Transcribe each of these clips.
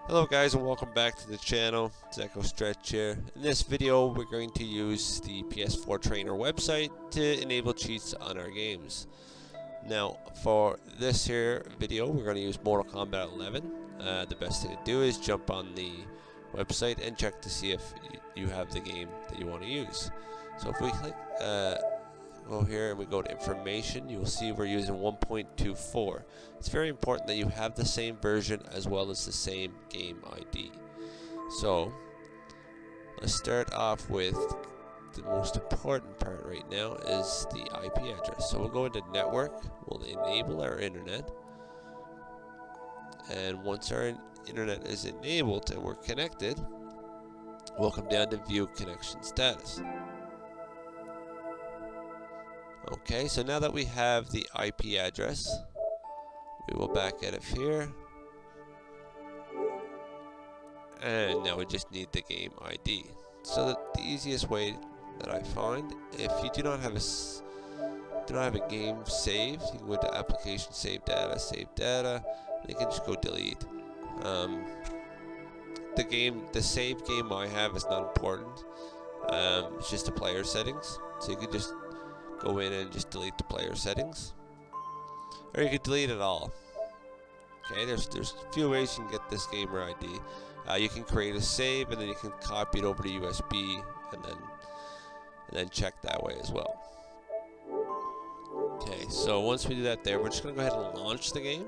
Hello guys and welcome back to the channel. It's Echo Stretch here. In this video we're going to use the PS4 Trainer website to enable cheats on our games. Now for this here video we're going to use Mortal Kombat 11. The best thing to do is jump on the website and check to see if you have the game that you want to use. So if we click go here and we go to information, you will see we're using 1.24. It's very important that you have the same version as well as the same game ID. So let's start off with the most important part right now is the IP address. So we'll go into network, we'll enable our internet, and once our internet is enabled and we're connected, we'll come down to view connection status. Okay, so now that we have the IP address, we will back out of here. And now we just need the game ID. So the easiest way that I find, if you do not have a game saved, you can go to application, save data, and you can just go delete. The save game I have is not important. It's just the player settings. So you can just go in and just delete the player settings, or you could delete it all. Okay, there's a few ways you can get this gamer ID. You can create a save and then you can copy it over to USB and then check that way as well. Okay, so once we do that there, we're just gonna go ahead and launch the game.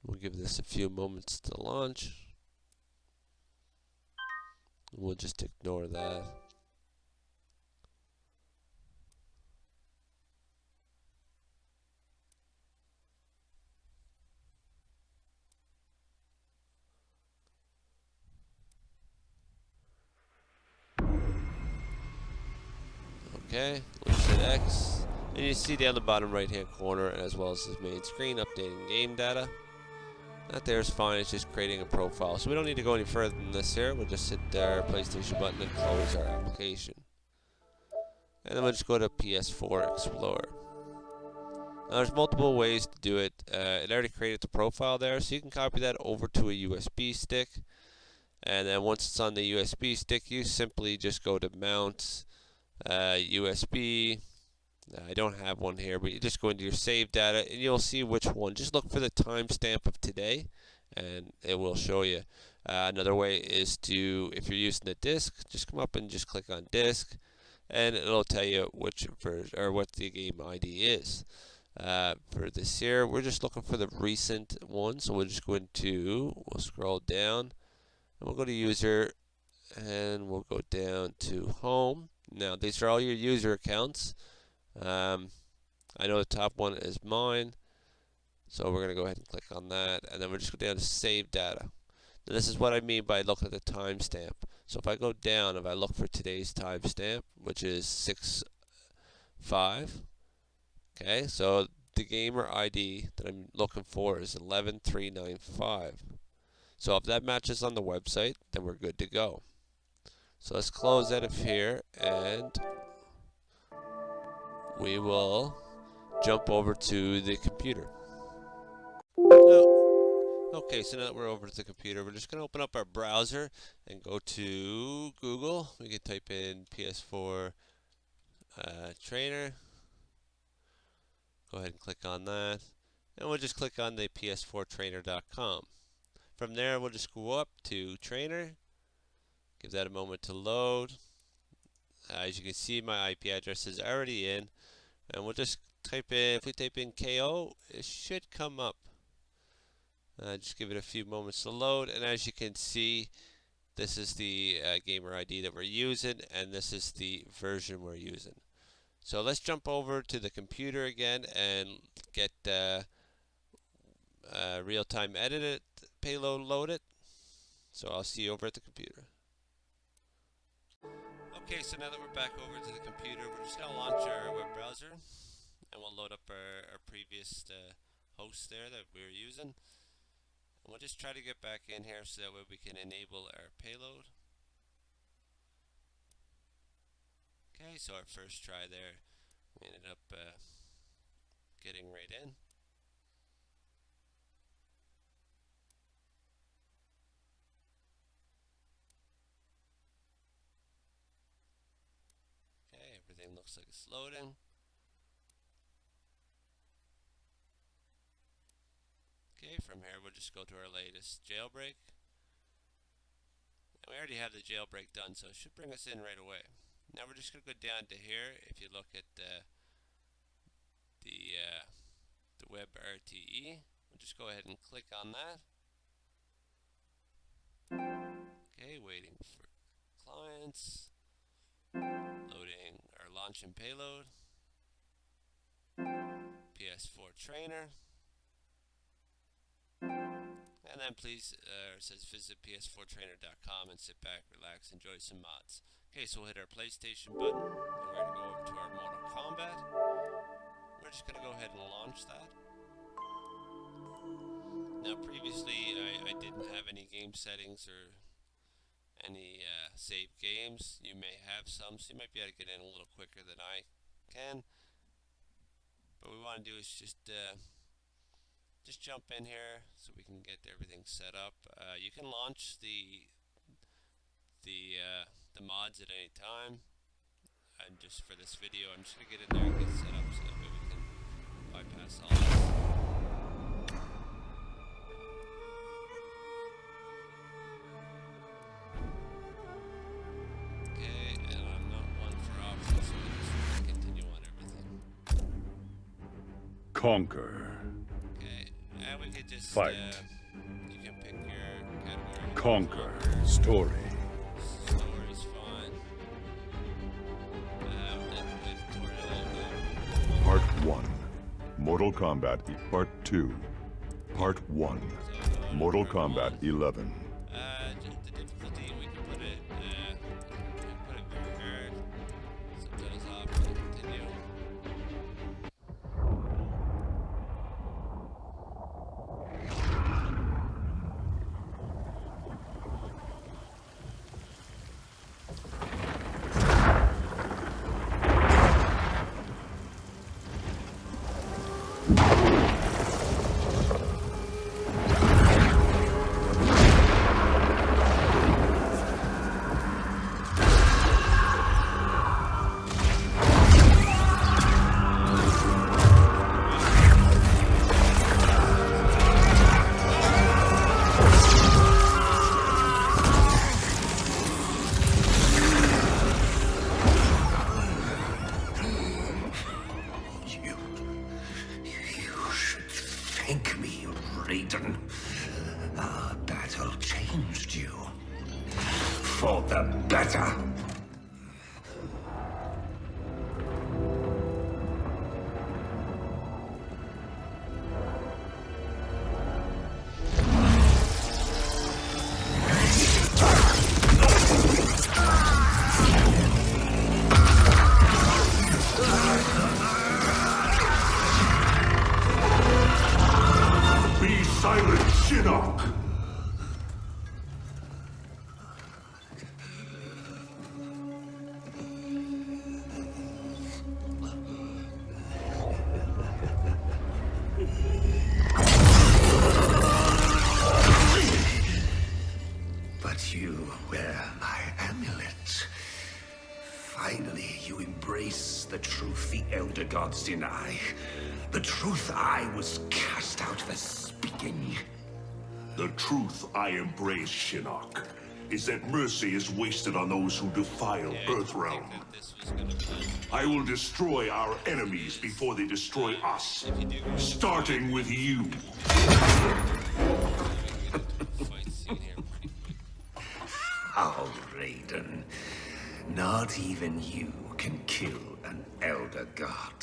We'll give this a few moments to launch. We'll just ignore that. Okay, let's hit X. And you see down the bottom right hand corner, as well as the main screen, updating game data. That there is fine, it's just creating a profile. So we don't need to go any further than this here. We'll just hit our PlayStation button and close our application. And then we'll just go to PS4 Explorer. Now there's multiple ways to do it. It already created the profile there, so you can copy that over to a USB stick. And then once it's on the USB stick, you simply just go to Mount, USB. I don't have one here, but you just go into your save data and you'll see which one. Just look for the timestamp of today and it will show you. Another way is to, if you're using the disk, just come up and just click on disk and it'll tell you which version or what the game ID is. For this here, we're just looking for the recent one, so we'll just go into, we'll scroll down and we'll go to user and we'll go down to home. Now these are all your user accounts. I know the top one is mine, so we're going to go ahead and click on that, and then we're just go down to save data. Now this is what I mean by looking at the timestamp. So if I go down, if I look for today's timestamp, which is 6/5, okay, so the gamer ID that I'm looking for is 11395. So if that matches on the website, then we're good to go. So let's close out of here and we will jump over to the computer. Okay, so now that we're over to the computer, we're just going to open up our browser and go to Google. We can type in PS4 Trainer. Go ahead and click on that. And we'll just click on the PS4Trainer.com. From there, we'll just go up to Trainer. Give that a moment to load. As you can see, my IP address is already in. And we'll just type in, if we type in KO, it should come up. Just give it a few moments to load, and as you can see, this is the gamer ID that we're using, and this is the version we're using. So let's jump over to the computer again and get real-time edited payload loaded. So I'll see you over at the computer. Okay, so now that we're back over to the computer, we're just going to launch our web browser, and we'll load up our previous host there that we were using. And we'll just try to get back in here so that way we can enable our payload. Okay, Okay, so our first try there, we ended up getting right in. Okay, everything looks like it's loading. Okay, from here we'll just go to our latest jailbreak. And we already have the jailbreak done, so it should bring us in right away. Now we're just going to go down to here. If you look at the Web RTE, we'll just go ahead and click on that. Okay, waiting for clients, loading our launch and payload, PS4 Trainer, and then please, it says visit ps4trainer.com and sit back, relax, enjoy some mods. Okay, so we'll hit our PlayStation button, and we're going to go over to our Mortal Kombat. We're just going to go ahead and launch that. Now previously I didn't have any game settings or any saved games. You may have some, so you might be able to get in a little quicker than I can. But what we want to do is just jump in here so we can get everything set up. You can launch the mods at any time. And just for this video, I'm just gonna get in there and get set up so that way we can bypass all this. Okay, and I'm not one for options, so I'm just gonna continue on everything. Conquer. Okay, and we could just Fight. you can pick your category. Conquer. Story. Story's fine. Part 1. Mortal Kombat Part 2. Part 1. Mortal Kombat 11. The difficulty, we can put it very hard. Subtitles off, we'll continue. Thank me, Raiden. Our battle changed you. For the better. Be silent, Shinnok! But you wear my amulet. Finally, you embrace the truth the Elder Gods deny. The truth I was cast out for speaking. The truth I embrace, Shinnok, is that mercy is wasted on those who defile Earthrealm. This was gonna be I will destroy our enemies before they destroy us, starting with you. fight scene here pretty quick. How, Raiden? Not even you can kill an Elder God.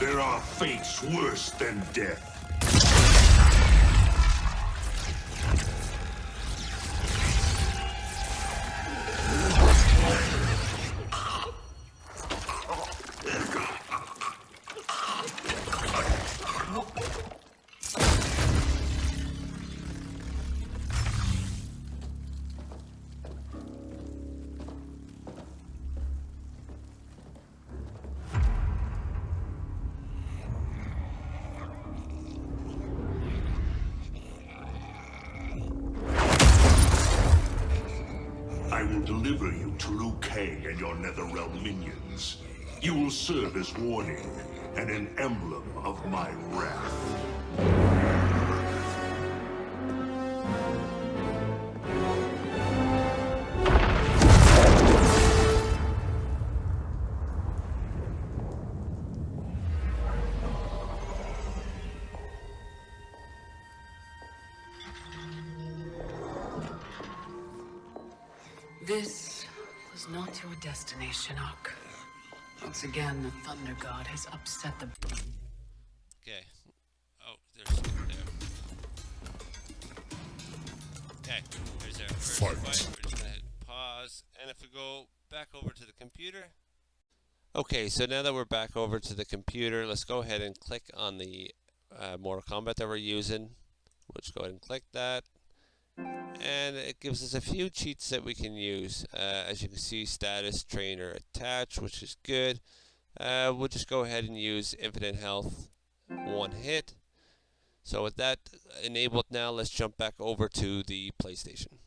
There are fates worse than death. will deliver you to Liu Kang and your Netherrealm minions. You will serve as warning and an emblem of my wrath. This was not your destination, Ock. Once again, the Thunder God has upset the... Okay. Oh, there's skip there. Okay, there's our first fight. We're just gonna hit pause, and if we go back over to the computer. Okay, so now that we're back over to the computer, let's go ahead and click on the Mortal Kombat that we're using. We'll just go ahead and click that. And it gives us a few cheats that we can use. As you can see, status trainer attached, which is good. We'll just go ahead and use infinite health, one hit. So with that enabled now, let's jump back over to the PlayStation.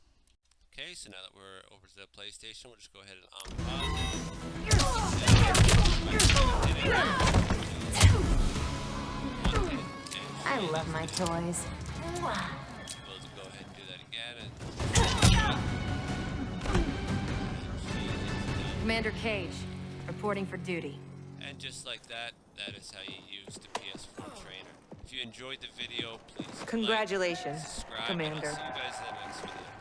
Okay, so now that we're over to the PlayStation, we'll just go ahead and I love my toys. Go ahead and do that again. Commander Cage, reporting for duty. And just like that, that is how you use the PS4 Trainer. If you enjoyed the video, please Congratulations, like, subscribe, Commander. and I'll see you guys in the next video.